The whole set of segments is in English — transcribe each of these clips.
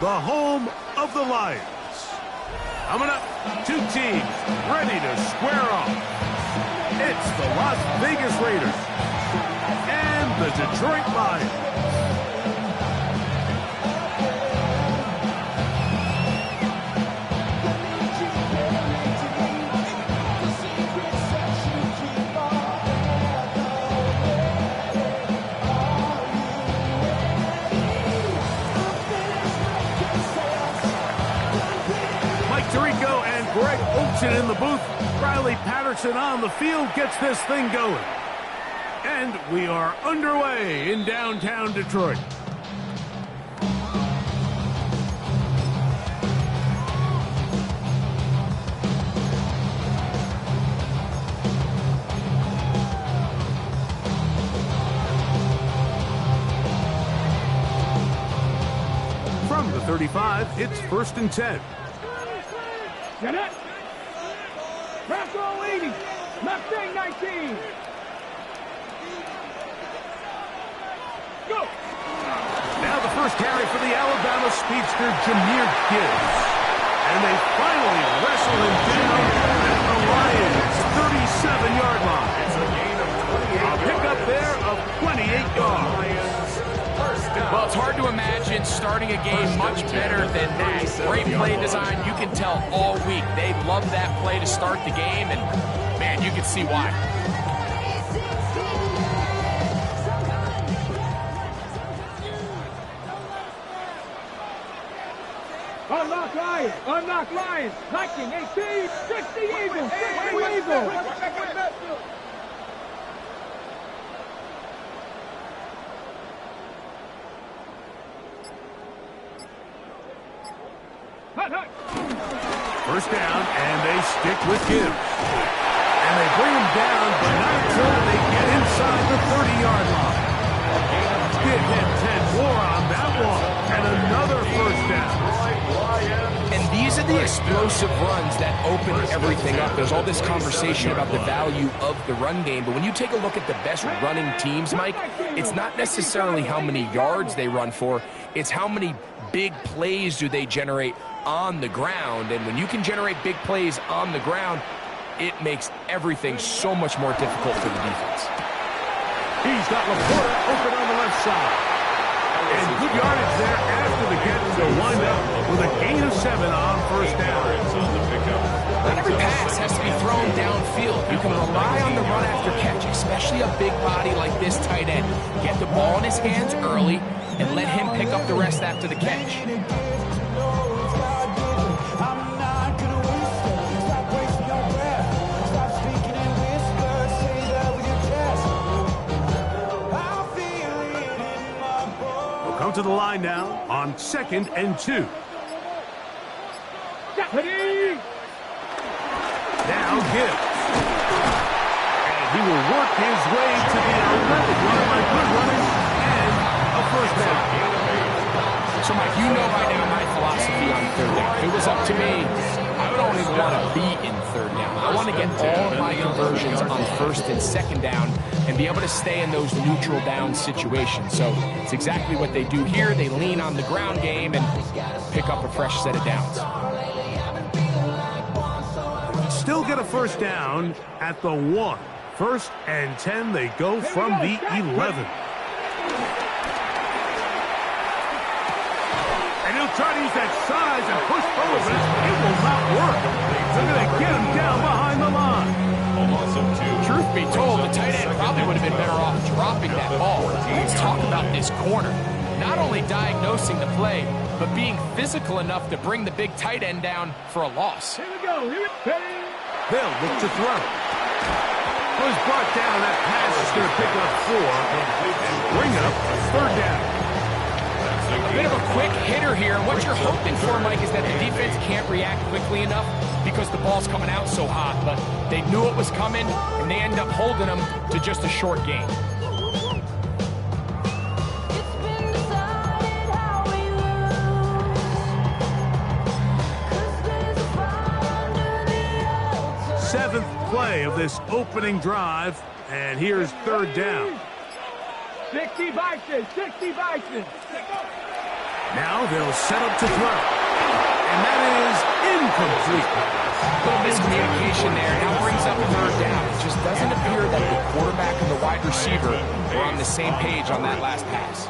the home of the Lions. Coming up, two teams ready to square off. It's the Las Vegas Raiders and the Detroit Lions. In the booth, Riley Patterson on the field gets this thing going. And we are underway in downtown Detroit. From the 35, it's 1st and 10. Get it! Back row 80, Mustang 19. Go! Now the first carry for the Alabama speedster, Jahmyr Gibbs. And they finally wrestle him down at the Lions' 37-yard line. It's a gain of 28. A pickup there of 28 yards. Well, it's hard to imagine starting a game much better than that. Great play design. You can tell all week they love that play to start the game, and, man, you can see why. Unlock Lions! Unlock Lions! Hiking 18! 60 Eagles! 60 Eagles! First down, and they stick with Gibbs. And they bring him down, but not until they get inside the 30-yard line. Did hit 10 more on that one, and another first down. And these are the explosive runs that open everything up. There's all this conversation about the value of the run game, but when you take a look at the best running teams, Mike, it's not necessarily how many yards they run for, it's how many big plays do they generate on the ground. And when you can generate big plays on the ground, it makes everything so much more difficult for the defense. He's got Laporta open on the left side. And good yardage there after the catch to wind up with a gain of 7 on first down. Not every pass has to be thrown downfield. You can rely on the run after catch, especially a big body like this tight end. Get the ball in his hands early and let him pick up the rest after the catch. Come to the line now on 2nd and 2. Now Gibbs. And he will work his way to the 11th yard line. Good running and a first down. So, Mike, you know by now my philosophy on third down. If it was up to me, I would only want to be in third down. I want to get all of my conversions on 1st and 2nd down and be able to stay in those neutral down situations. So it's exactly what they do here. They lean on the ground game and pick up a fresh set of downs. Still get a first down at the 1. 1st and 10, they go from the 11. And he'll try to use that size and push forward, but it will not work. They're going to get him down behind the line. Truth be told, the tight end probably would have been better off dropping that ball. Let's talk about this corner. Not only diagnosing the play, but being physical enough to bring the big tight end down for a loss. Here we go. Here we go. They'll look to throw. Was brought down. That pass is going to pick up 4 and bring up 3rd down. A bit of a quick hitter here. What you're hoping for, Mike, is that the defense can't react quickly enough because the ball's coming out so hot. But they knew it was coming, and they end up holding them to just a short gain. Seventh play of this opening drive, and here's 3rd down. 60 Vikings, 60 Vikings. Now they'll set up to throw. And that is incomplete. Little miscommunication there. Now brings up third down. It just doesn't appear that the quarterback and the wide receiver were on the same page on that last pass.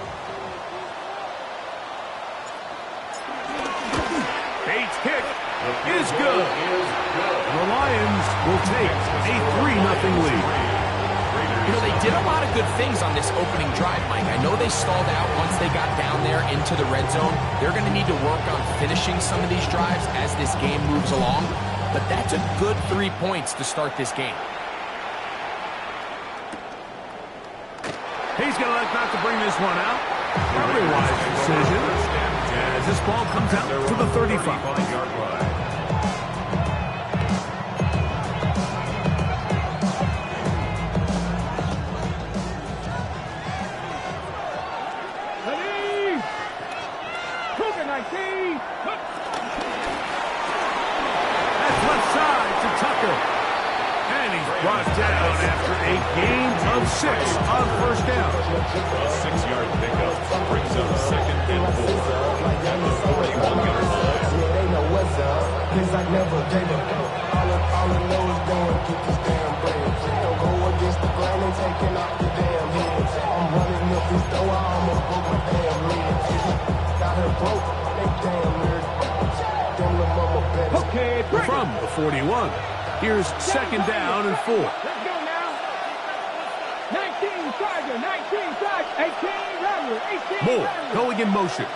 Bates' kick is good. The Lions will take a 3-0 lead. You know, they did a lot of good things on this opening drive, Mike. I know they stalled out once they got down there into the red zone. They're going to need to work on finishing some of these drives as this game moves along. But that's a good 3 points to start this game. He's going to elect not to bring this one out. Probably a wise decision. As this ball comes out to the 35. That's left side to Tucker. And he's brought down after a gain of 6 on first down. A 6-yard pickup brings up 2nd and 4. At the 41-yard line. They know what's up, 'cause I never gave up. All I know is going to get this damn bread. Don't go against the grain and taking off your damn head. I'm running up this door, I almost broke my damn leg. Got her broke, they damn nerd. Damn little mama better. Okay, From the 41, here's 2nd down and 4. Let's go now. 19 Tiger, 19 Tiger, 18 Rebel, 18 Moore Rebel. going in motion.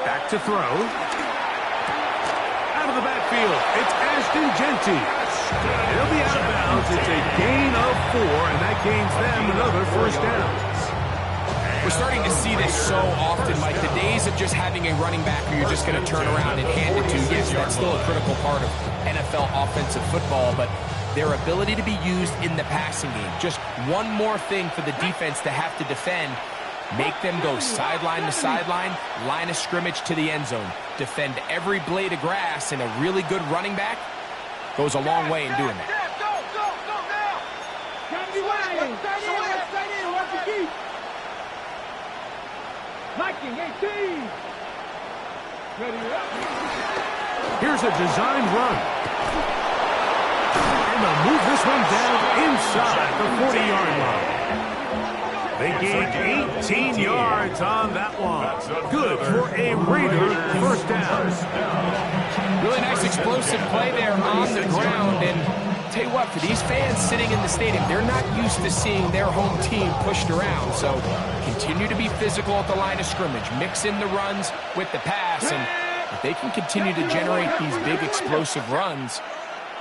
Back to throw. Out of the backfield, it's Ashton Genty. He'll be out of bounds. It's a gain of 4, and that gains them another first down. We're starting to see this so often, Mike. The days of just having a running back who you're just going to turn around and hand it to, yes, that's still a critical part of NFL offensive football, but their ability to be used in the passing game, just one more thing for the defense to have to defend, make them go sideline to sideline, line of scrimmage to the end zone, defend every blade of grass, and a really good running back goes a long way in doing that. Gotta be wide. Stay in, watch the keep. Liking 18. Ready up. Here's a design run. And they'll move this one down inside the 40-yard line. They gained 18 yards on that one. Good for a Raider first down. Really nice explosive play there on the ground. And tell you what, for these fans sitting in the stadium, they're not used to seeing their home team pushed around. So continue to be physical at the line of scrimmage. Mix in the runs with the pass. And if they can continue to generate these big explosive runs,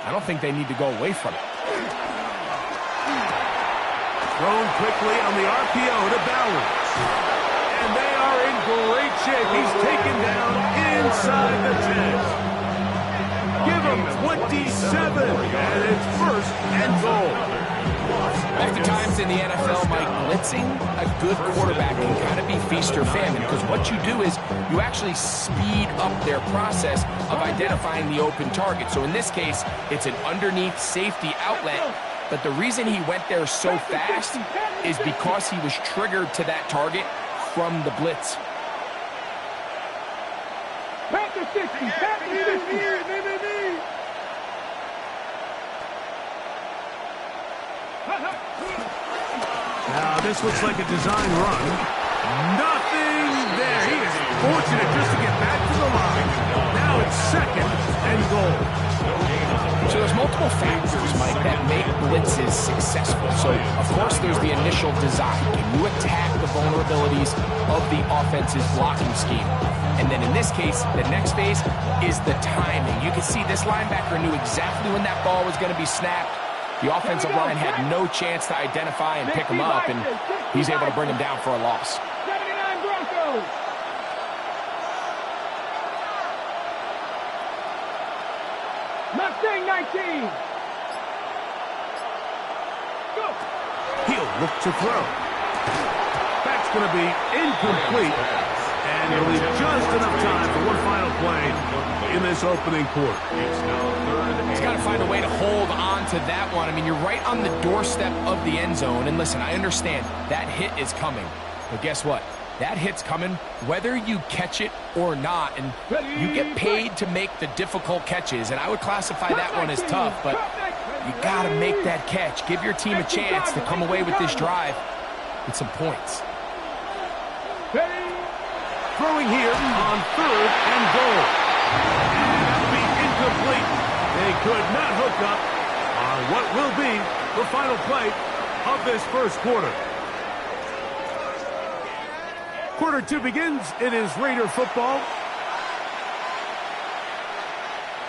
I don't think they need to go away from it. Thrown quickly on the RPO to Bowers. And they are in great shape. He's taken down inside the 10. Give him 27, and it's 1st and goal. Oftentimes in the NFL, Mike, blitzing a good quarterback can kind of be feast or famine, because what you do is you actually speed up their process of identifying the open target. So in this case, it's an underneath safety outlet, but the reason he went there so fast is because he was triggered to that target from the blitz. Back to 60. Back to 60. Now, this looks like a design run. Nothing there. He is fortunate just to get back to the line. Now it's 2nd and goal. So there's multiple factors, Mike, that make blitzes successful. So, of course, there's the initial design. Can you attack the vulnerabilities of the offense's blocking scheme? And then in this case, the next phase is the timing. You can see this linebacker knew exactly when that ball was going to be snapped. The offensive line had no chance to identify and pick him up, and he's able to bring him down for a loss. 79 Broncos. Mustang 19. Go. He'll look to throw. That's going to be incomplete. And he'll leave just enough time for one final play in this opening quarter. He's got to find a way to hold on to that one. I mean, you're right on the doorstep of the end zone. And listen, I understand that hit is coming. But guess what? That hit's coming whether you catch it or not, and you get paid to make the difficult catches, and I would classify that one as tough, but you got to make that catch. Give your team a chance to come away with this drive with some points. Throwing here on 3rd and goal. And that'll be incomplete. They could not hook up on what will be the final play of this first quarter. Quarter 2 begins. It is Raider football.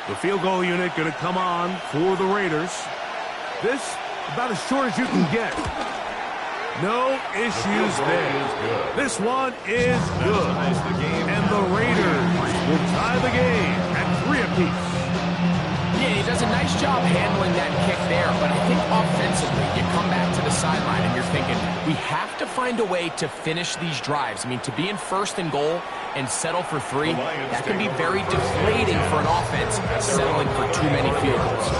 The field goal unit going to come on for the Raiders. This about as short as you can get. No issues there. This one is good. And the Raiders will tie the game at 3 apiece. Yeah, he does a nice job handling that kick there, but I think offensively, you come back to the sideline and you're thinking, we have to find a way to finish these drives. I mean, to be in 1st and goal and settle for 3, that can be very deflating for an offense settling for too many field goals.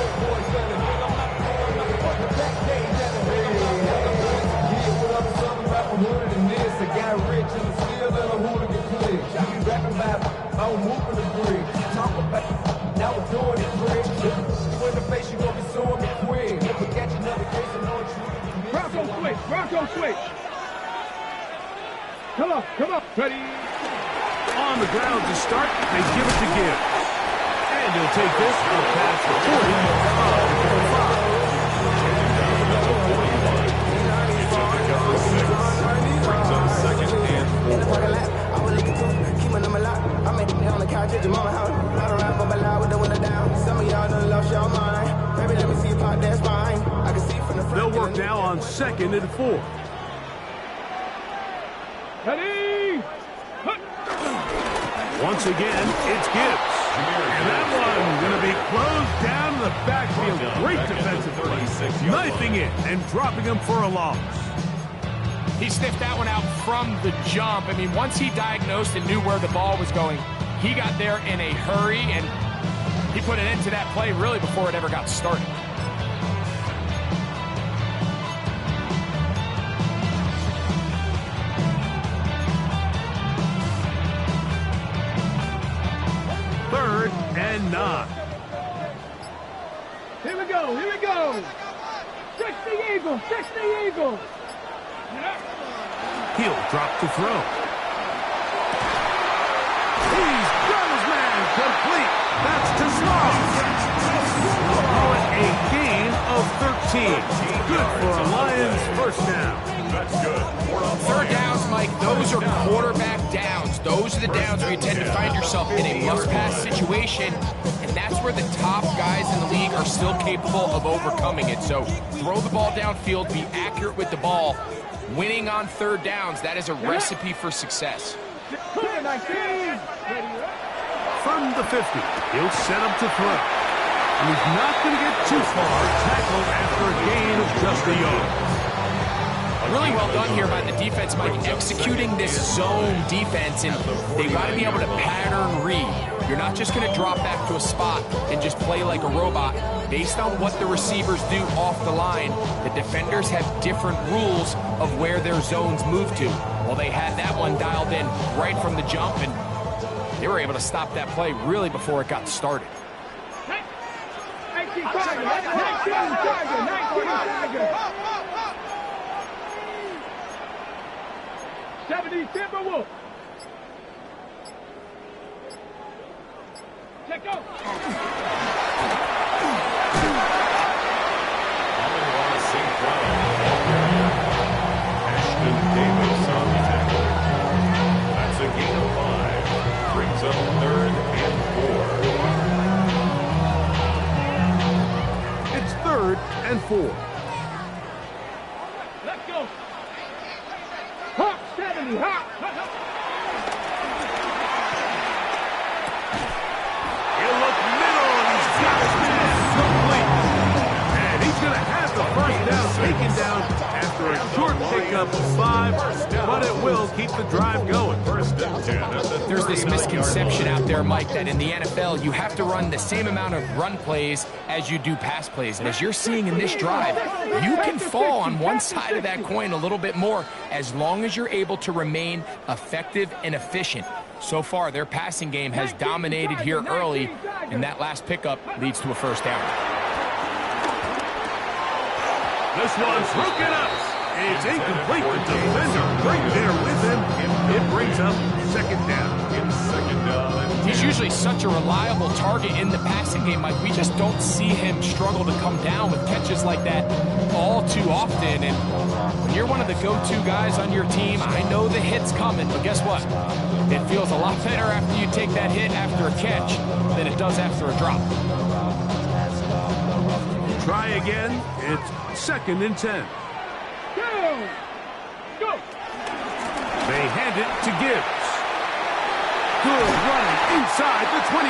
Bronco switch. Come on. Ready. On the ground to start, they give it to Gibbs. And he'll take this for a pass for 40 Brings up 2nd and 4. They'll work now on 2nd and 4. Ready. Once again, it's Gibbs. And that one going to be closed down in the backfield. Great defensive play. Knifing it and dropping him for a loss. He sniffed that one out from the jump. I mean, once he diagnosed and knew where the ball was going, he got there in a hurry, and he put an end to that play really before it ever got started. Third and 9. Here we go. 60 Eagles. He'll drop to throw. He's got his man complete. That's to Small. We'll call it a gain of 13. Good for a Lions first down. That's good. 3rd downs, Mike, those are quarterback downs. Those are the downs where you tend to find yourself in a must-pass situation, and that's where the top guys in the league are still capable of overcoming it. So throw the ball downfield, be accurate with the ball. Winning on 3rd downs, that is a recipe for success. From the 50, he'll set up to throw. And he's not going to get too far, tackled after a gain of just a yard. Really well done here by the defense, Mike, executing this zone defense, and they got to be able to pattern read. You're not just going to drop back to a spot and just play like a robot. Based on what the receivers do off the line, the defenders have different rules of where their zones move to. Well, they had that one dialed in right from the jump, and they were able to stop that play really before it got started. 19 Tiger. 70 Timberwolves. Check out. Ashton Davis on the tackle. That's a gain of 5. Brings up 3rd and 4. It's 3rd and 4. Let's go. Hawk 70. Hawk. He'll look middle, and he's got his man complete. And he's going to have the first down taken down after a short pickup of 5, but it will keep the drive going. 1st and 10 at the there's this misconception out there, Mike, that in the NFL, you have to run the same amount of run plays as you do pass plays. And as you're seeing in this drive, you can fall on one side of that coin a little bit more as long as you're able to remain effective and efficient. So far, their passing game has dominated here early, and that last pickup leads to a first down. This one's broken up. It's incomplete. The defender right there with him. It brings up second down. He's usually such a reliable target in the passing game, Mike. We just don't see him struggle to come down with catches like that all too often. And when you're one of the go-to guys on your team, I know the hit's coming, but guess what? It feels a lot better after you take that hit after a catch than it does after a drop. Try again. It's 2nd and 10. Go! They hand it to Gibbs. Good running inside the 25.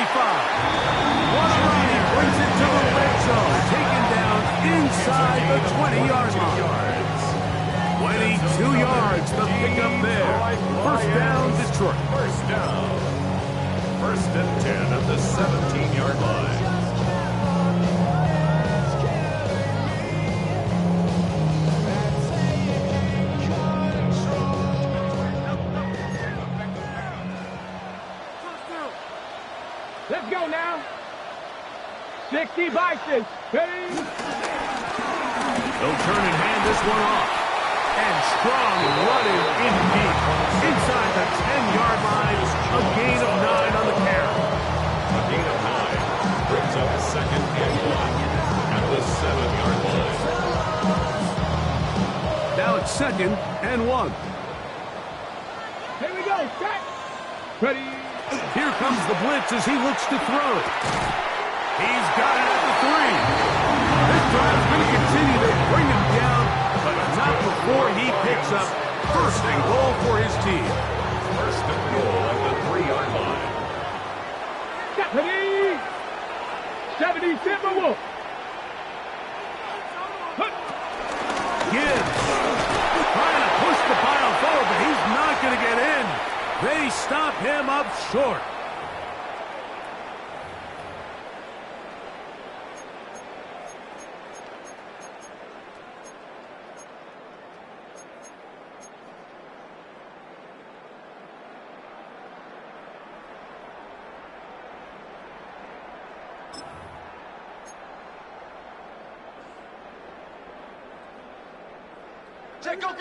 What a run. He brings it to the red zone. Taken down inside the 20-yard line. 22 yards to pick up there. First down, Detroit. First down. 1st and 10 at the 17-yard line. Let's go now. 60 Bison. Ready? They'll turn and hand this one off. And strong running in deep. Inside the 10-yard line. A gain of 9 on the carry. A gain of 9 brings up 2nd and 1 at the 7-yard line. Now it's 2nd and 1. Here we go. Set. Ready? Here comes the blitz as he looks to throw. He's got it at the 3. This drive's going to continue. They bring him down, but not before he picks up 1st and goal for his team. 1st and goal at the 3-yard line. Ready? 77 Wolf. Gibbs trying to push the pile forward, but he's not going to get in. They stop him up short.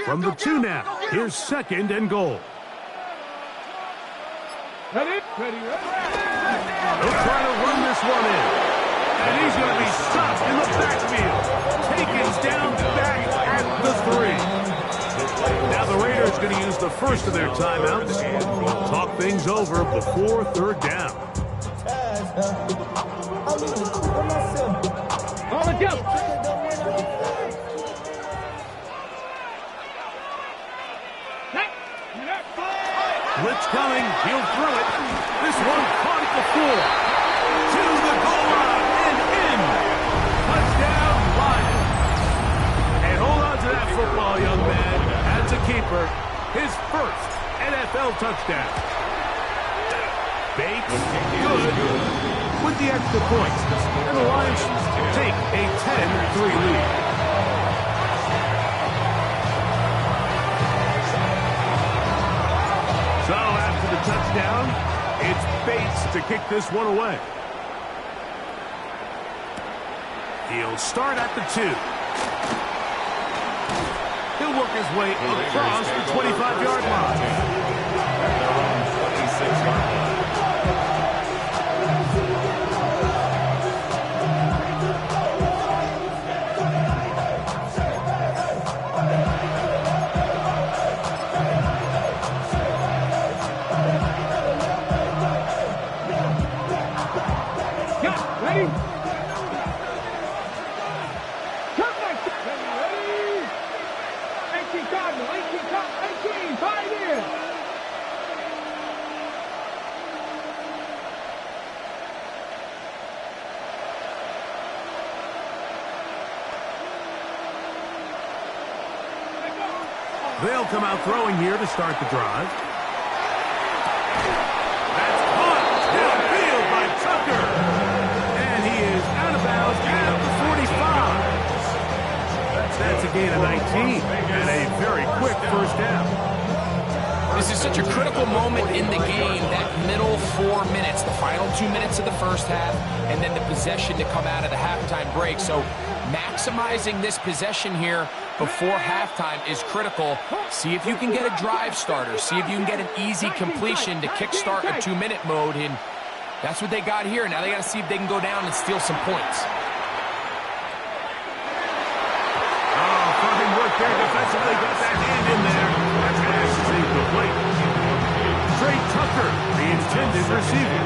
From the 2 now, here's 2nd and goal. Ready? Ready? They'll try to run this one in. And he's going to be stopped in the backfield. Taken down back at the 3. Now the Raiders going to use the first of their timeouts. Talk things over before 3rd down. On the jump. Blitz coming. He'll throw it. This one caught at the 4. To the goal line and in. Touchdown, Lions. And hold on to that football, young man. That's a keeper. His 1st NFL touchdown. Bates, good with the extra points. And the Lions take a 10-3 lead. So after the touchdown, it's Bates to kick this one away. He'll start at the 2. He'll work his way across the 25-yard line. At their own 26-yard line. Ready? Come back. Ready? 18 Cardinal, 18 Cardinal, 18, 5 in. They'll come out throwing here to start the drive. moment in the game, that middle 4 minutes, the final 2 minutes of the first half, and then the possession to come out of the halftime break. So maximizing this possession here before halftime is critical. See if you can get a drive starter. See if you can get an easy completion to kickstart a 2-minute mode. And that's what they got here. Now they got to see if they can go down and steal some points. Oh, fine work there defensively. Got that hand in there. That pass is incomplete. Trey Tucker, the intended receiver.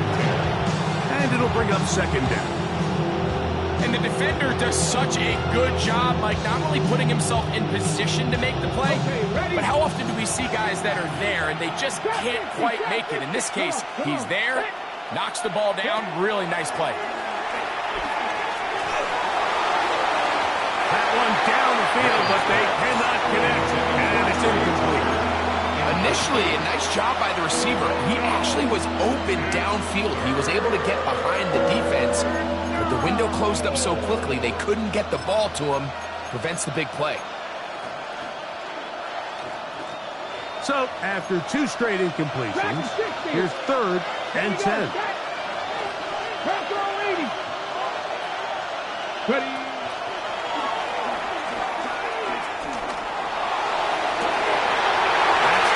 And it'll bring up second down. And the defender does such a good job, like not only putting himself in position to make the play, but how often do we see guys that are there and they just can't quite make it? In this case, he's there, knocks the ball down, really nice play. That one down the field, but they cannot connect, and it's incomplete. Initially, a nice job by the receiver. He actually was open downfield. He was able to get behind the defense. But the window closed up so quickly, they couldn't get the ball to him. Prevents the big play. So, after 2 straight incompletions, here's 3rd and 10. Ready.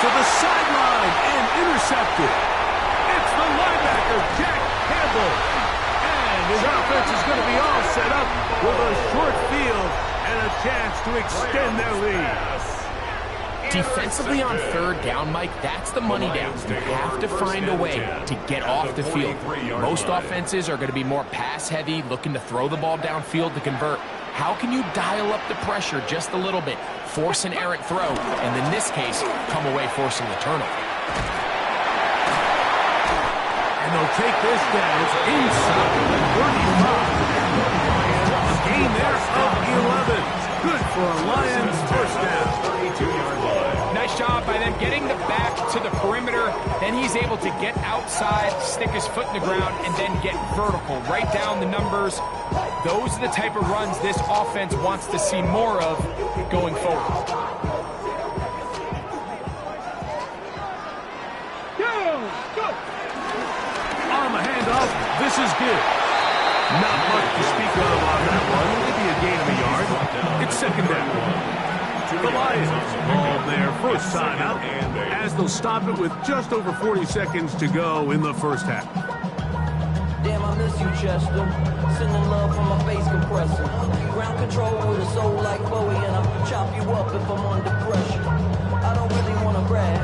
To the sideline and intercepted. It's the linebacker, Jack Campbell. And his offense is going to be all set up with a short field and a chance to extend their lead. Defensively on 3rd down, Mike, that's the money down. You have to find a way to get off the field. Most offenses are going to be more pass-heavy, looking to throw the ball downfield to convert. How can you dial up the pressure just a little bit, force an errant throw, and in this case, come away forcing the turnover? And they'll take this down inside the 35. A gain there of 11. Good for a Lions first down. 32-yard line. Nice job by them getting the back to the perimeter. Then he's able to get outside, stick his foot in the ground, and then get vertical. Right down the numbers. Those are the type of runs this offense wants to see more of going forward. Go! On the handoff, this is good. Not much to speak of on that one. Maybe a gain of a yard. It's second down. The Lions call their first timeout as they'll stop it with just over 40 seconds to go in the first half. Damn, I miss you, Chester. Sending love from my face compressor. Ground control with a soul like Bowie, and I'll chop you up if I'm under pressure. I don't really want to brag.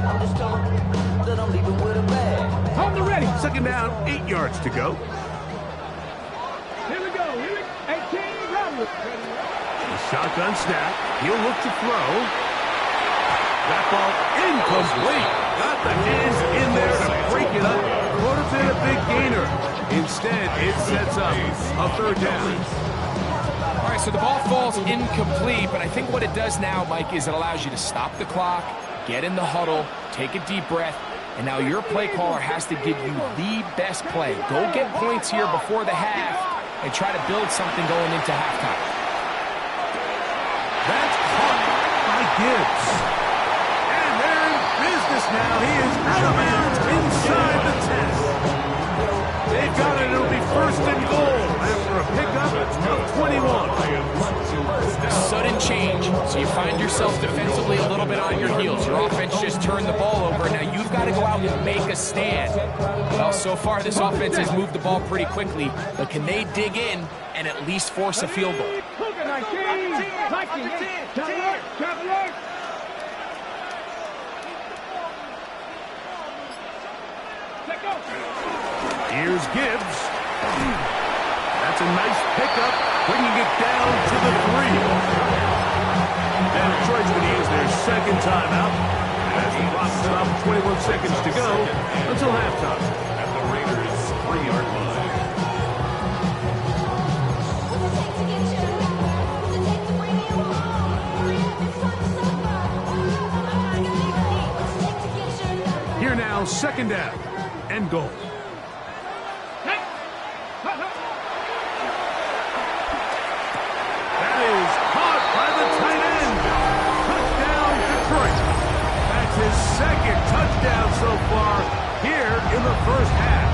I'm just telling that I'm leaving with a bag. Hold the ready. Second down, 8 yards to go. Here we go. 18 Roberts. The shotgun snap. He'll look to throw. That ball incomplete. Got the hands in there to break it up. Would have been a big gainer. Instead, it sets up a 3rd down. All right, so the ball falls incomplete, but I think what it does now, Mike, is it allows you to stop the clock, get in the huddle, take a deep breath, and now your play caller has to give you the best play. Go get points here before the half and try to build something going into halftime. That's caught by Gibbs. And they're in business now. He is out of bounds inside the 10. They've got it. It'll be 1st and goal after a pickup of 21. Sudden change, so you find yourself defensively a little bit on your heels. Your offense just turned the ball over. Now you've got to go out and make a stand. Well, so far this offense has moved the ball pretty quickly, but can they dig in and at least force a field goal? 19. Here's Gibbs. That's a nice pickup, bringing it down to the 3. And Detroit's going to use their second timeout as the clock stops 21 seconds to go until halftime. At the Raiders' 3-yard line. Here now, second down and goal. That is caught by the tight end. Touchdown, Detroit. That's his 2nd touchdown so far. first half.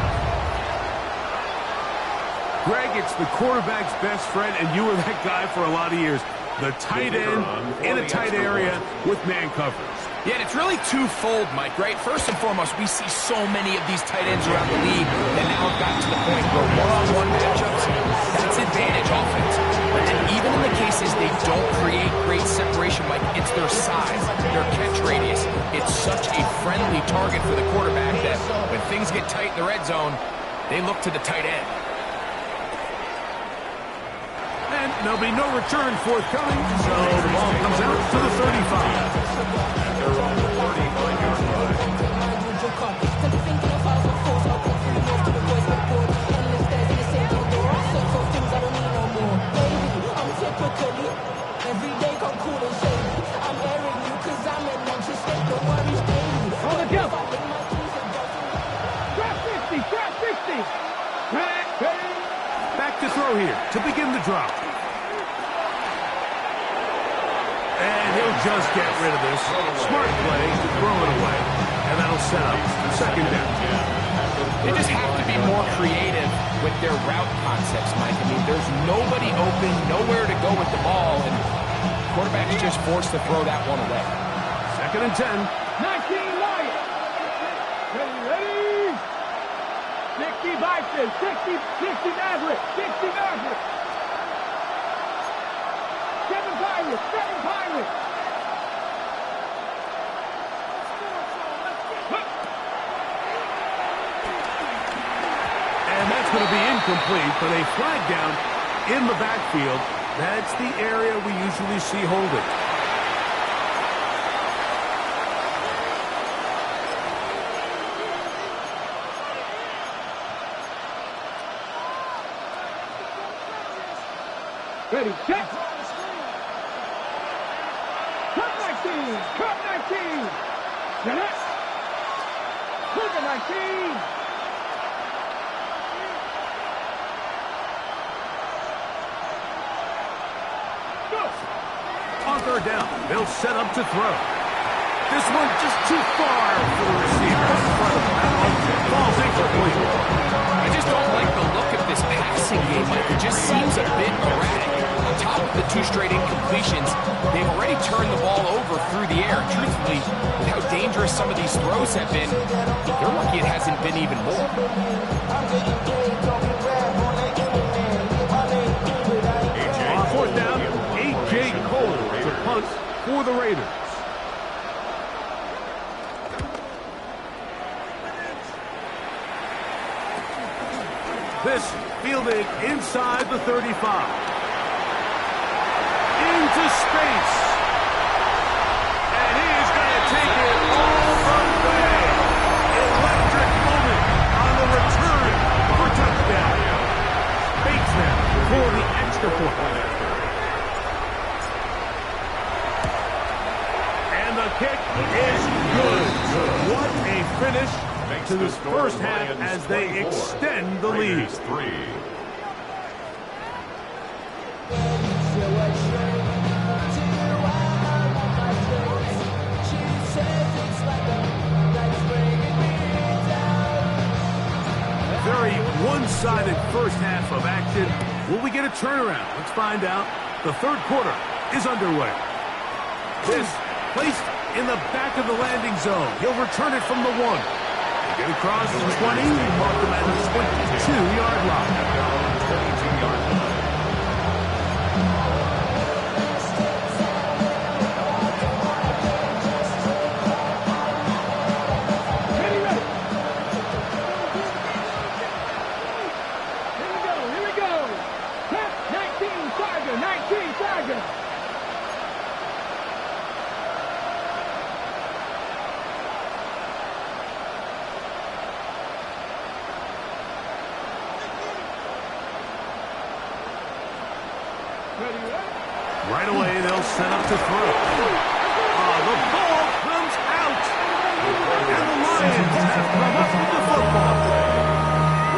Greg, it's the quarterback's best friend, and you were that guy for a lot of years. The tight end in a tight area with man coverage. Yeah, and it's really twofold, Mike, right? First and foremost, we see so many of these tight ends around the league that now have gotten to the point where one-on-one matchups, that's advantage offense. But then even in the cases they don't create great separation, Mike, it's their size, their catch radius. It's such a friendly target for the quarterback that when things get tight in the red zone, they look to the tight end. And there'll be no return forthcoming, so the ball comes out to the 35. They're on the 39-yard line. On the jump. Grab 60, grab 60. Back to throw here to begin the drop. And he'll just get rid of this. Smart play to throw it away. And that'll set up second down. They just have to be more creative with their route concepts, Mike. I mean, there's nobody open, nowhere to go with the ball, and quarterback's just forced to throw that one away. Second and 10. 19 Lions. Ready? 60 Vikings, 60 Mavericks, 60 Mavericks. 7 Pirates, 7 Pirates. And that's going to be incomplete, but a flag down in the backfield. That's the area we usually see holding. Ready, set. Cut 19, cut 19. Get it. Look at 19. On third down, they'll set up to throw. This one just too far for the receiver. That one falls incomplete. I just don't like the look of this passing game, Mike. It just seems a bit erratic. On top of the 2 straight incompletions, they've already turned the ball over through the air. Truthfully, with how dangerous some of these throws have been, they're lucky it hasn't been even more. On fourth down, A.J. Cole to punt for the Raiders. This fielded inside the 35. Into space. And he is going to take it all the way. Electric moment on the return for touchdown. Bates there for the extra point. And the kick is good. What a finish to this first half as they extend the lead. 3. Very one-sided first half of action. Will we get a turnaround? Let's find out. The third quarter is underway. This placed in the back of the landing zone. He'll return it from the 1. Get across the 20, mark them at the 22-yard line. Ready. Here we go. Tap 19 Tiger, 19 Tiger. Right away, they'll set up to throw. The ball comes out. And the Lions have come up with the football.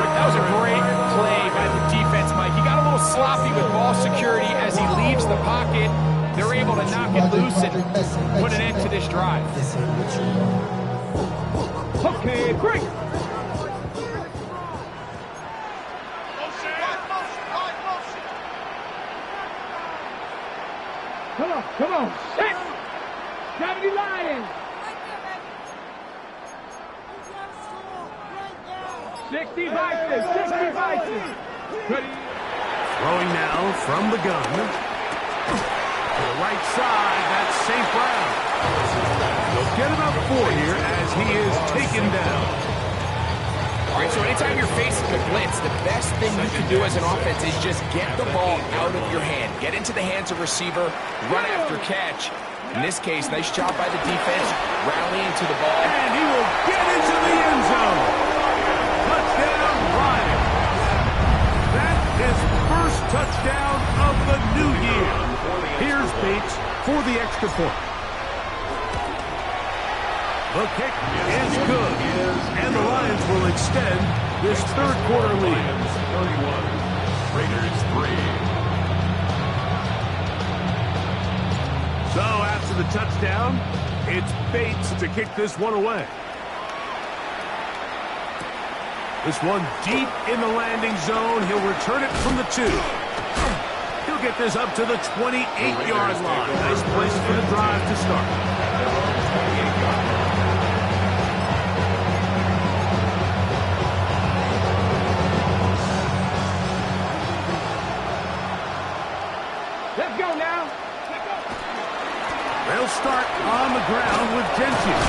That was a great play by the defense, Mike. He got a little sloppy with ball security as he leaves the pocket. They're able to knock it loose and put an end to this drive. Okay, great. Come on. Set. 70 Lions. 60 Vikings. 60 Vikings. Ready. Throwing now from the gun. To the right side, that's St. Brown. He'll get about 4 here as he is taken down. All right, so anytime you're facing a blitz, the best thing you can do as an offense is just get the ball out of your hand. Get into the hands of receiver, run after catch. In this case, nice job by the defense, rallying to the ball. And he will get into the end zone. Touchdown, Ryan. That is first touchdown of the new year. Here's Bates for the extra point. The kick is good, and the Lions will extend this third quarter lead. 31, Raiders 3. So after the touchdown, it's Bates to kick this one away. This one deep in the landing zone. He'll return it from the 2. He'll get this up to the 28-yard line. Nice place for the drive to start. Let's go now. They'll start on the ground with Gentry.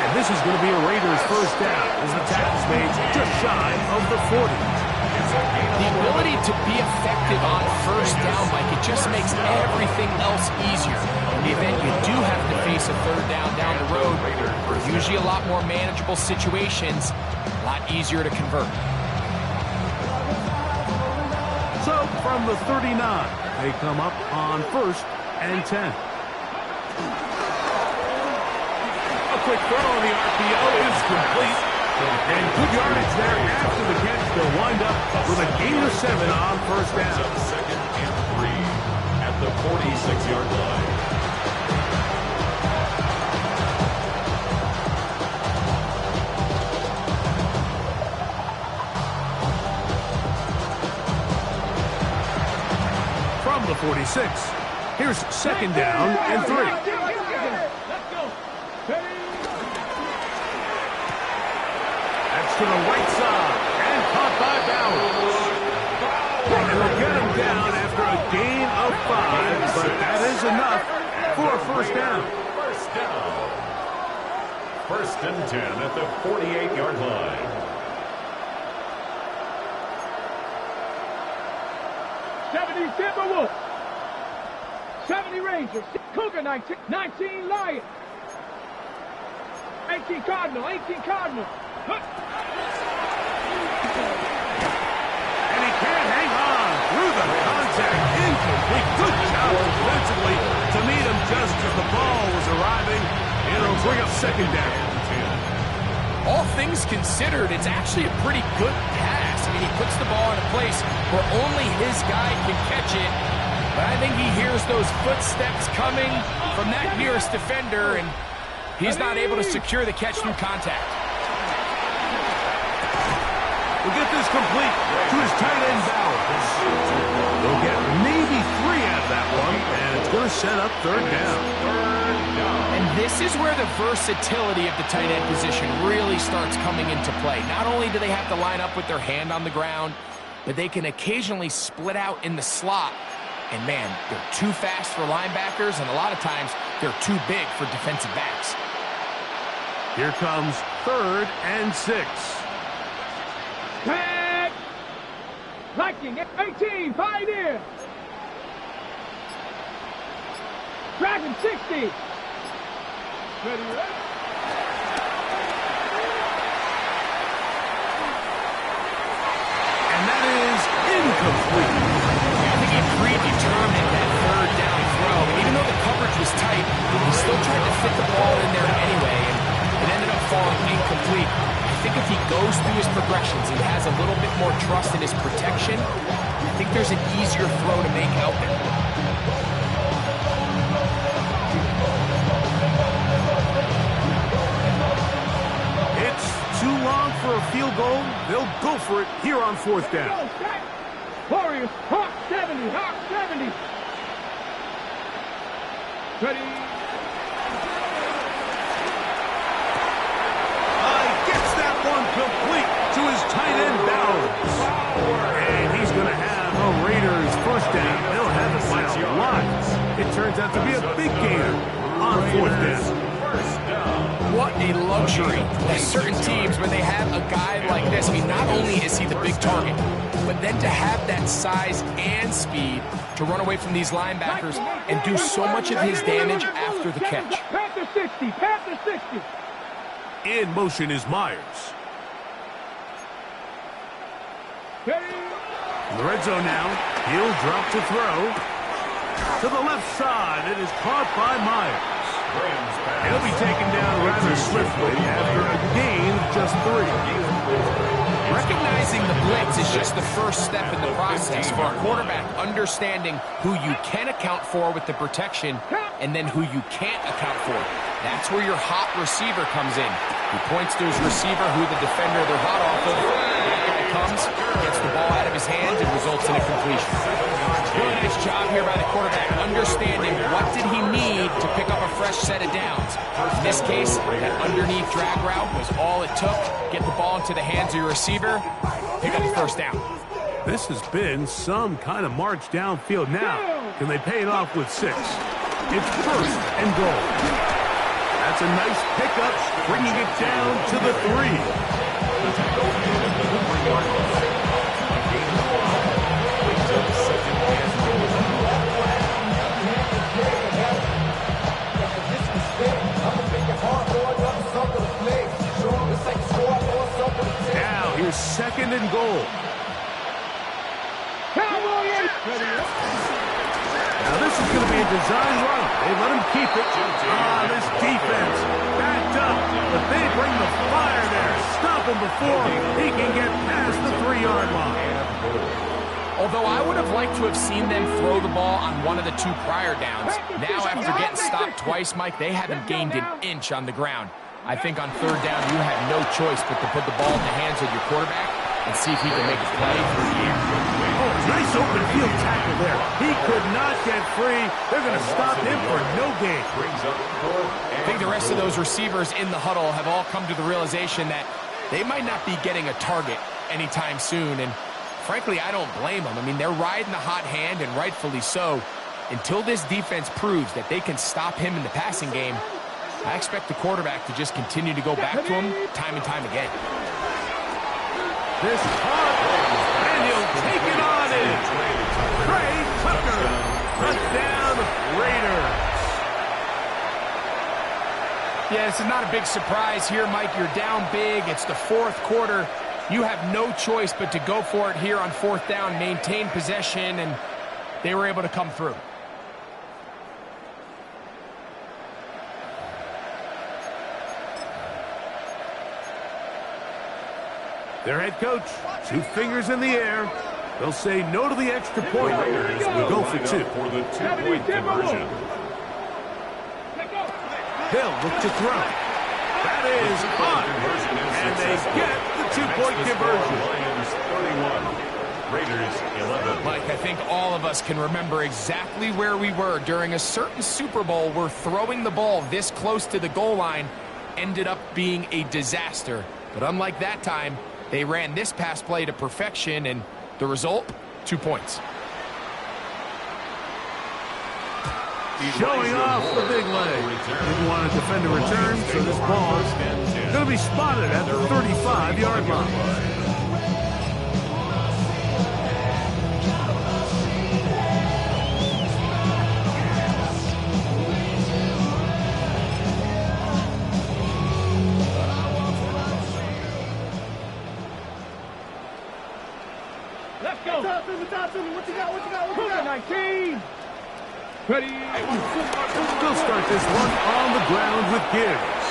And this is going to be a Raiders first down as the tackle's made just shy of the 40. The ability to be effective on first down, Mike, it just makes everything else easier. In the event you do have to face a third down the road, usually a lot more manageable situations, a lot easier to convert. So from the 39, they come up on 1st and 10. A quick throw on the RPO is complete. And good yardage there after the catch. They'll wind up with a gain of 7 on first down. Second and 3 at the 46-yard line. From the 46, here's second down and 3. Let's go. That's to the right side and caught by Bowers. And they'll get him down after a gain of 5, but that is enough for a first down. First down. First and 10 at the 48-yard line. 70 Timberwolves. 70 Rangers. Cougar 19 Lions. 18 Cardinal. 18 Cardinal. And he can't hang on through the contact. Incomplete. Good job defensively to meet him just as the ball was arriving. And it'll bring up second down. All things considered, it's actually a pretty good pass. I mean, he puts the ball in a place where only his guy can catch it. But I think he hears those footsteps coming from that nearest defender, and he's not able to secure the catch through contact. We'll get this complete to his tight end, Bowers. They'll get maybe 3 out of that one, and it's going to set up third down. And this is where the versatility of the tight end position really starts coming into play. Not only do they have to line up with their hand on the ground, but they can occasionally split out in the slot. And man, they're too fast for linebackers, and a lot of times they're too big for defensive backs. Here comes 3rd and 6. Tag. Viking 18 Pioneer. Dragon 60. Ready, ready. And that is incomplete. I think he predetermined that third down throw. And even though the coverage was tight, he still tried to fit the ball in there anyway, and it ended up falling incomplete. I think if he goes through his progressions, he has a little bit more trust in his protection, I think there's an easier throw to make out there. It's too long for a field goal. They'll go for it here on 4th down. Warriors, Hawk 70, Hawk 70. Ready. Gets that one complete to his tight end Bowers. And he's going to have a Raiders first down. They'll have it by a lot. It turns out to be a big gainer on fourth down. What a luxury. There's certain teams where they have a guy like this. I mean, not only is he the big target, but then to have that size and speed to run away from these linebackers and do so much of his damage after the catch. Panther 60, Panther 60. In motion is Myers. In the red zone now. He'll drop to throw. To the left side. It is caught by Myers. He'll be taken down rather swiftly after a gain of just 3. Recognizing the blitz is just the first step in the process for a quarterback, understanding who you can account for with the protection and then who you can't account for. That's where your hot receiver comes in. He points to his receiver who the defender they're hot off of. That guy comes, gets the ball out of his hands, and results in a completion. Really nice job here by the quarterback, understanding what did he need to pick up a fresh set of downs. In this case, that underneath drag route was all it took. Get the ball into the hands of your receiver, pick up the first down. This has been some kind of march downfield now. Can they pay it off with 6? It's first and goal. That's a nice pickup, bringing it down to the 3. Now here's second and goal. Now this is going to be a design run. They let him keep it. This defense backed up, but they bring the fire there. Stop him before he can get past the 3-yard line. Although I would have liked to have seen them throw the ball on one of the 2 prior downs. Now after getting stopped twice, Mike, they haven't gained an inch on the ground. I think on 3rd down you have no choice but to put the ball in the hands of your quarterback and see if he can make a play for the year. Oh, nice open field tackle there. He could not get free. They're going to stop him for no gain. I think the rest of those receivers in the huddle have all come to the realization that they might not be getting a target anytime soon. And frankly, I don't blame them. I mean, they're riding the hot hand, and rightfully so. Until this defense proves that they can stop him in the passing game, I expect the quarterback to just continue to go back to him time and time again. This punt, and he'll take it on in. Trey Tucker, touchdown Raiders. Yeah, this is not a big surprise here, Mike. You're down big. It's the 4th quarter. You have no choice but to go for it here on 4th down, maintain possession, and they were able to come through. Their head coach, 2 fingers in the air. They'll say no to the extra point. Raiders will go for 2. For the 2-point conversion. Hill look to throw. That is caught. And they get the 2-point conversion. Lions 31. Raiders 11. Mike, I think all of us can remember exactly where we were during a certain Super Bowl where throwing the ball this close to the goal line ended up being a disaster. But unlike that time, they ran this pass play to perfection, and the result, 2 points. Showing off the big leg. Didn't want to defend a return, so this ball is going to be spotted at the 35-yard line. Let's go. What you got? 19. Ready. They'll start this one on the ground with Gibbs.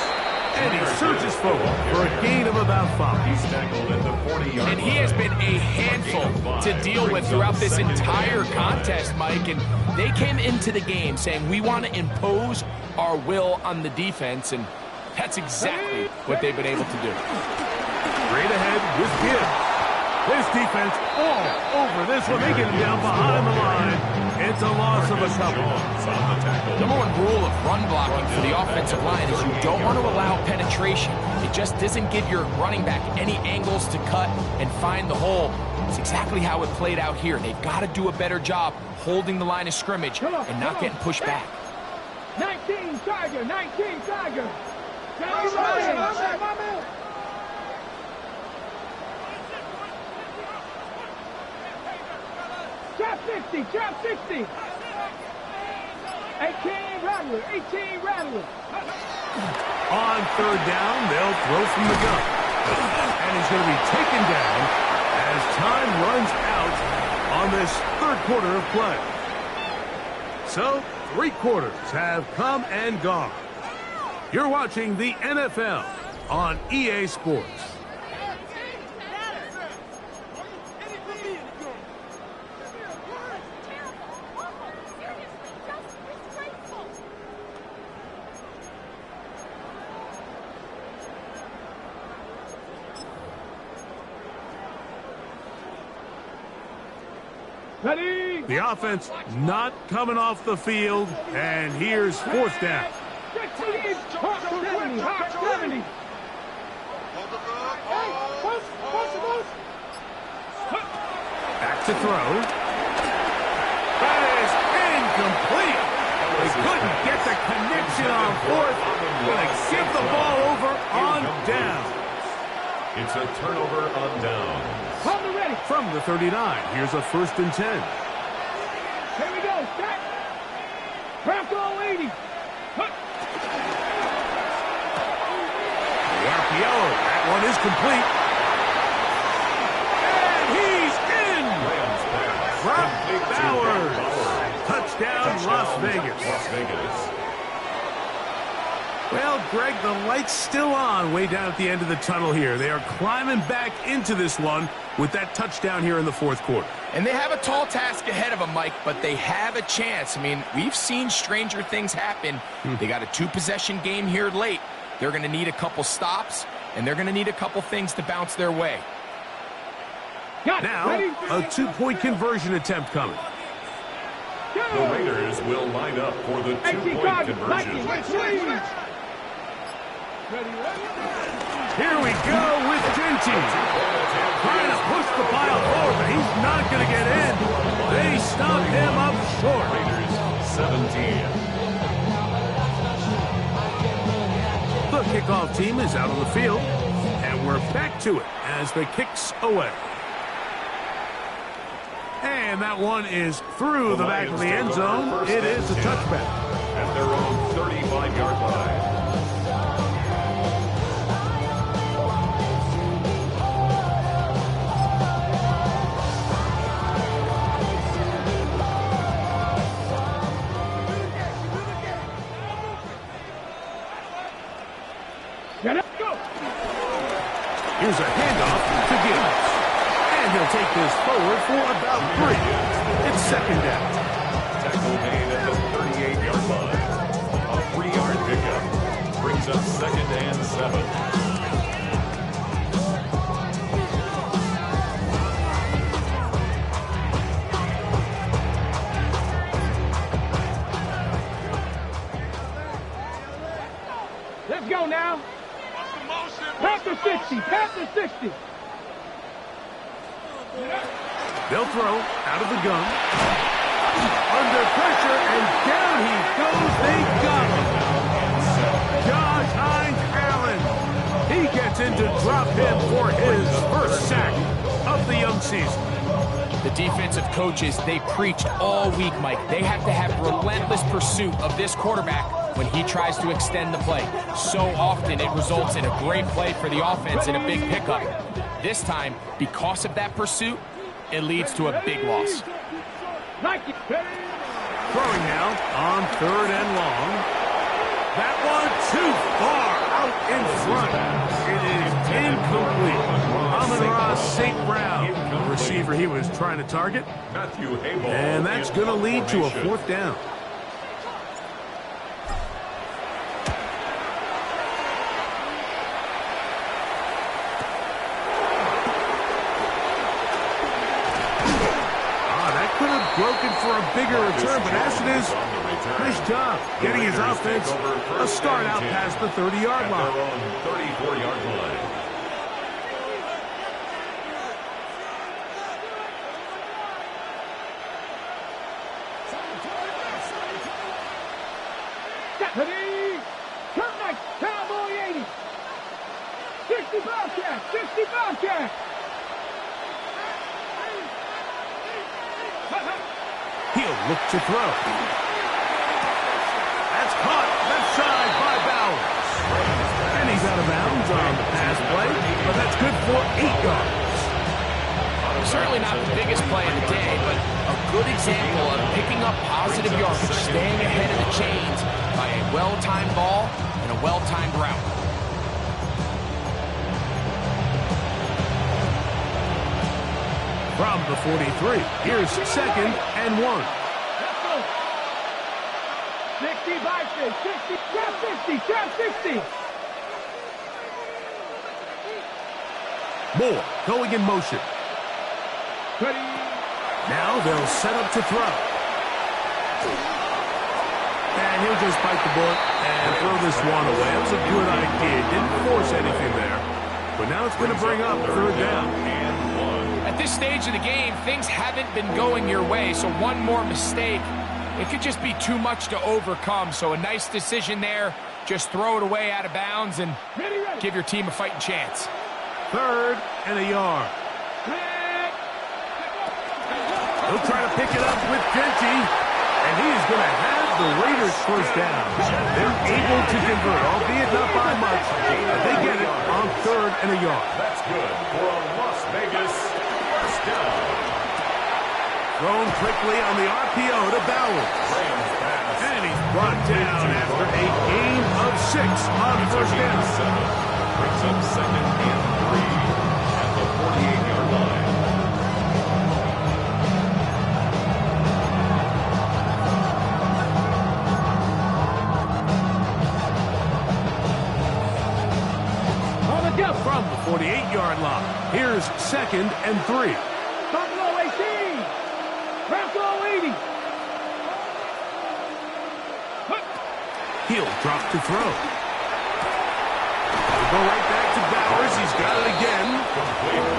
And he surges forward for a gain of about 5. He's tackled at the 40-yard And he has been a handful to deal with throughout this entire contest, Mike. And they came into the game saying, we want to impose our will on the defense. And that's exactly what they've been able to do. Straight ahead with Gibbs. This defense all over this one. They get him down behind the line. It's a loss of a couple. Number one rule of run blocking for the offensive line is you don't want to allow penetration. It just doesn't give your running back any angles to cut and find the hole. It's exactly how it played out here. They've got to do a better job holding the line of scrimmage and not getting pushed back. 19 Tiger, 19 Tiger. Drop 60, drop 60. 18 Rattler, 18 Rattler. On third down, they'll throw from the gun. And he's going to be taken down as time runs out on this third quarter of play. So, 3 quarters have come and gone. You're watching the NFL on EA Sports. Ready? The offense not coming off the field, and here's fourth down. 70, hot 70, hot 70. Back to throw. That is incomplete. They couldn't get the connection on fourth. Going to give the ball over on down. It's a turnover on down. Hold it ready. From the 39, here's a 1st and 10. Here we go. Set. Craft all 80. The RPO. That one is complete. And he's in. Brock Bowers. Touchdown, Las Vegas. Las Vegas. Well, Greg, the light's still on way down at the end of the tunnel here. They are climbing back into this one with that touchdown here in the 4th quarter. And they have a tall task ahead of them, Mike, but they have a chance. I mean, we've seen stranger things happen. They got a 2-possession game here late. They're going to need a couple stops, and they're going to need a couple things to bounce their way. Now, a 2-point conversion attempt coming. The Raiders will line up for the 2-point conversion. Here we go with Genty. Trying to push the pile forward, but he's not going to get in. They stop him up short. Raiders 17. The kickoff team is out on the field, and we're back to it as the kick's away. And that one is through the back of the end zone. It is a touchback. At their own 35-yard line. Here's a handoff to Gibbs. And he'll take this forward for about 3. It's 2nd down. Tackle made at the 38-yard line. A 3-yard pickup brings up 2nd and 7. Let's go now. Pass the 60. Pass the 60. They'll throw out of the gun. Under pressure, and down he goes. They got him. Josh Hines-Allen. He gets in to drop him for his first sack of the young season. The defensive coaches, they preached all week, Mike. They have to have relentless pursuit of this quarterback when he tries to extend the play. So often it results in a great play for the offense and a big pickup. This time, because of that pursuit, it leads to a big loss. Throwing now on 3rd and long. That one too far out in front. It is incomplete. Amon-Ra St. Brown, the receiver he was trying to target. And that's going to lead to a 4th down. broken for a bigger return, but as it is, nice job getting his offense a start out past the 30-yard line. 34-yard line. Ready? Turn back, Cowboy 80. 65 jack, 65 jack. He'll look to throw. That's caught left side by Bowers. And he's out of bounds on the pass play, but that's good for 8 yards. Certainly not the biggest play of the day, but a good example of picking up positive yardage, staying ahead of the chains by a well-timed ball and a well-timed route. From the 43, here's 2nd and 1. Let's go. 65, 60, trap 60, trap 60. Moore going in motion. Ready? Now they'll set up to throw. And he'll just bite the bullet and throw this one away. That was a good idea. Didn't force anything there. But now it's going to bring up 3rd down. At this stage of the game, things haven't been going your way, so one more mistake, it could just be too much to overcome. So a nice decision there. Just throw it away out of bounds and give your team a fighting chance. 3rd and a yard. He'll try to pick it up with Genty, and he is going to have the Raiders first down. They're able to convert, albeit not by much, but they get it on 3rd and a yard. That's good for a Las Vegas first down. Thrown quickly on the RPO to Bowers. And he's brought down after a gain of 6 on first down. Brings up 2nd and 3 at the 48-yard line. From the 48-yard line, here's 2nd and 3. Buffalo 18. Buffalo 80. He'll drop to throw. He'll go right back to Bowers. He's got it again.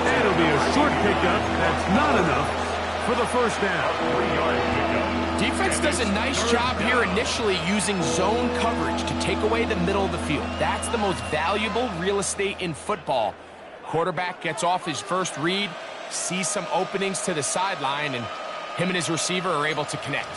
And it'll be a short pickup. That's not enough for the first down. 3-yard pickup. Defense does a nice job here initially using zone coverage to take away the middle of the field. That's the most valuable real estate in football. Quarterback gets off his first read, sees some openings to the sideline, and him and his receiver are able to connect.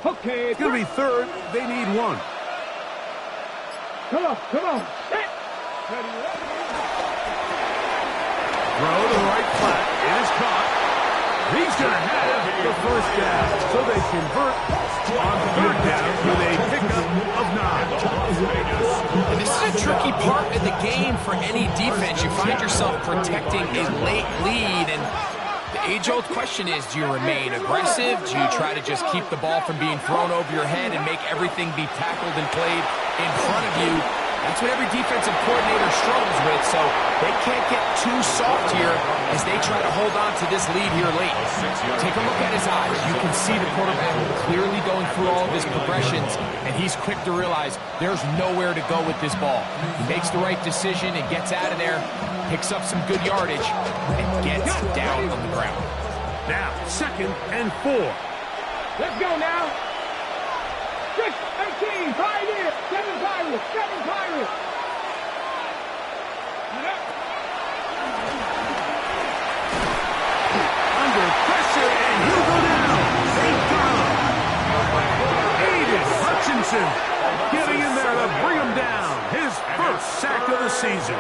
Okay, It's going to be 3rd. They need 1. Come on, come on. Set. Ready, Throw to the right flat. It is caught. He's going to have the first down. So they convert on 3rd down with a pickup of 9. And this is a tricky part of the game for any defense. You find yourself protecting a late lead, and the age-old question is, do you remain aggressive? Do you try to just keep the ball from being thrown over your head and make everything be tackled and played in front of you? That's what every defensive coordinator struggles with, so they can't get too soft here as they try to hold on to this lead here late. Take a look at his eyes. You can see the quarterback clearly going through all of his progressions, and he's quick to realize there's nowhere to go with this ball. He makes the right decision and gets out of there, picks up some good yardage, and gets down on the ground. Now, 2nd and 4. Let's go now. 6, 18, Pioneer, 7 Pirates, 7 Pirates. Under pressure, and he'll go down. They got him. Aiden Hutchinson getting in there to bring him down. His first sack of the season.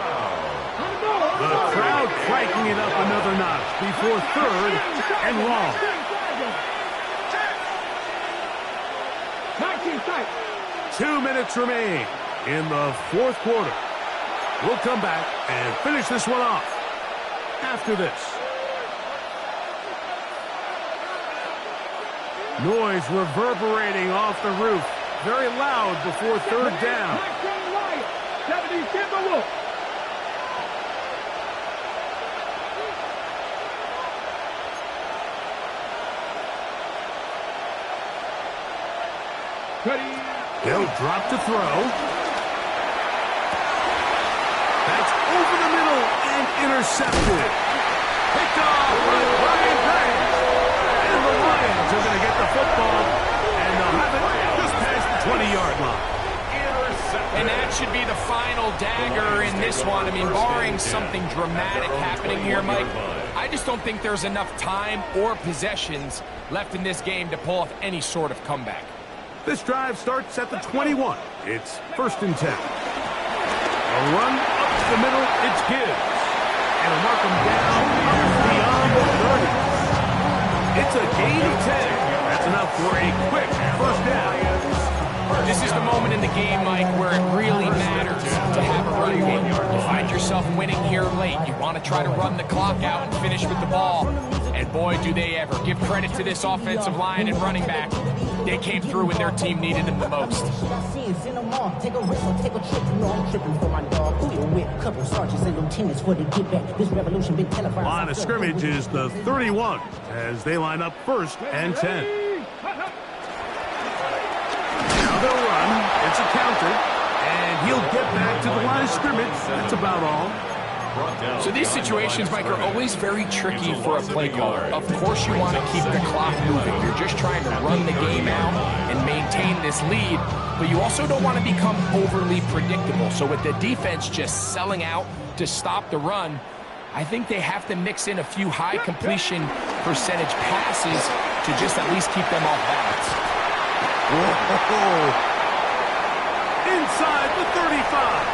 The crowd cranking it up another notch before 3rd and long. 2 minutes remain in the 4th quarter. We'll come back and finish this one off after this. Noise reverberating off the roof. Very loud before third down. 70 Timberwolves. They'll drop to throw. That's over the middle and intercepted. Picked off by Brian Grant. And the Lions are going to get the football. And they'll have it just past the 20-yard line. And that should be the final dagger in this one. I mean, barring something dramatic happening here, Mike, I just don't think there's enough time or possessions left in this game to pull off any sort of comeback. This drive starts at the 21. It's 1st and 10. A run up to the middle, it's Gibbs. And a mark him down beyond the 30. It's a gain of 10. That's enough for a quick first down. This is the moment in the game, Mike, where it really matters to have a run game. You find yourself winning here late. You want to try to run the clock out and finish with the ball. And boy, do they ever. Give credit to this offensive line and running back. They came through when their team needed them the most. Line of scrimmage is the 31 as they line up 1st and 10. They'll run. It's a counter. And he'll get back to the line of scrimmage. That's about all. So these situations, Mike, are always very tricky for a play caller. Of course you want to keep the clock moving. You're just trying to run the game out and maintain this lead. But you also don't want to become overly predictable. So with the defense just selling out to stop the run, I think they have to mix in a few high completion percentage passes to just at least keep them off balance. Whoa. Inside the 35.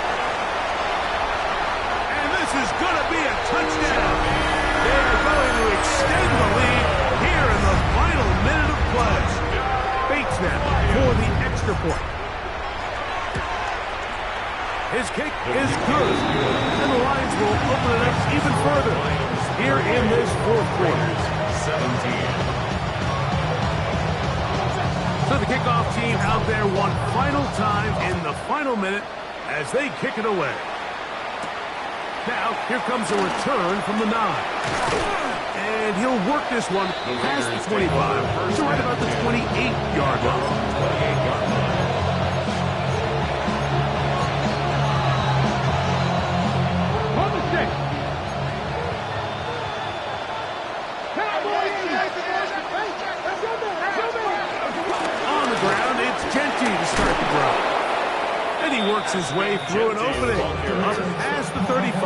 And this is going to be a touchdown. They're going to extend the lead here in the final minute of play. Bates them for the extra point. His kick is good. And the Lions will open it up even further here in this 4th quarter. 17. So the kickoff team out there one final time in the final minute as they kick it away. Now, here comes a return from the 9. And he'll work this one past the 25 to right about the 28-yard line. On the stick. On the ground, it's Genty to start the drive. And he works his way through an opening. Up past the 35.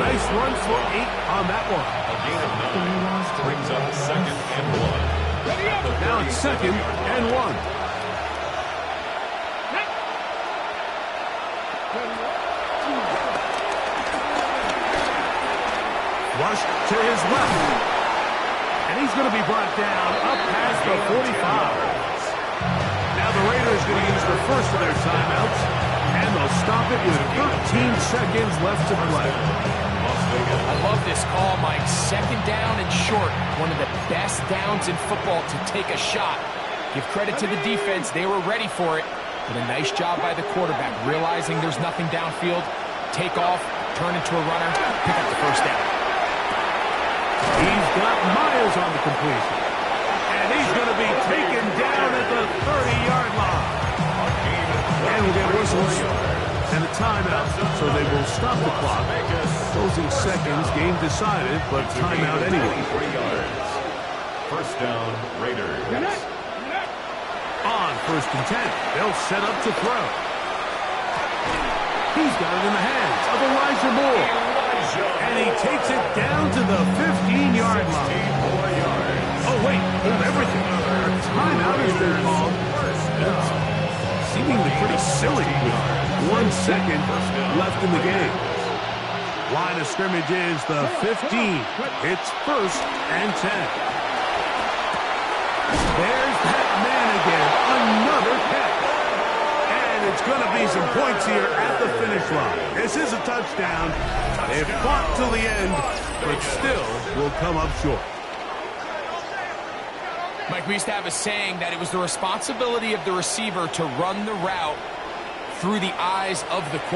Nice run for 8 on that one. A gain of 9 brings up 2nd and 1. Now it's 2nd and 1. Rush to his left. And he's going to be brought down up past the 45. Now the Raiders going to use the first of their timeouts, and they'll stop it with 13 seconds left to play. I love this call, Mike. 2nd down and short. One of the best downs in football to take a shot. Give credit to the defense. They were ready for it. But a nice job by the quarterback, realizing there's nothing downfield. Take off, turn into a runner, pick up the first down. He's got Myers on the completion. And he's going to be taken down at the 30-yard line. And we'll get whistles and a timeout, so they will stop the clock. Closing seconds, game decided, but timeout anyway. 3 yards. First down, Raiders. On 1st and 10, they'll set up to throw. He's got it in the hands of Elijah Moore. And he takes it down to the 15-yard line. Oh, wait, hold everything. Timeout has been called. Seemingly pretty silly with 1 second left in the game. Line of scrimmage is the 15. It's 1st and 10. There's that man again. Another catch. And it's going to be some points here at the finish line. This is a touchdown. They fought till the end, but still will come up short. Mike, we used to have a saying that it was the responsibility of the receiver to run the route through the eyes of the quarterback.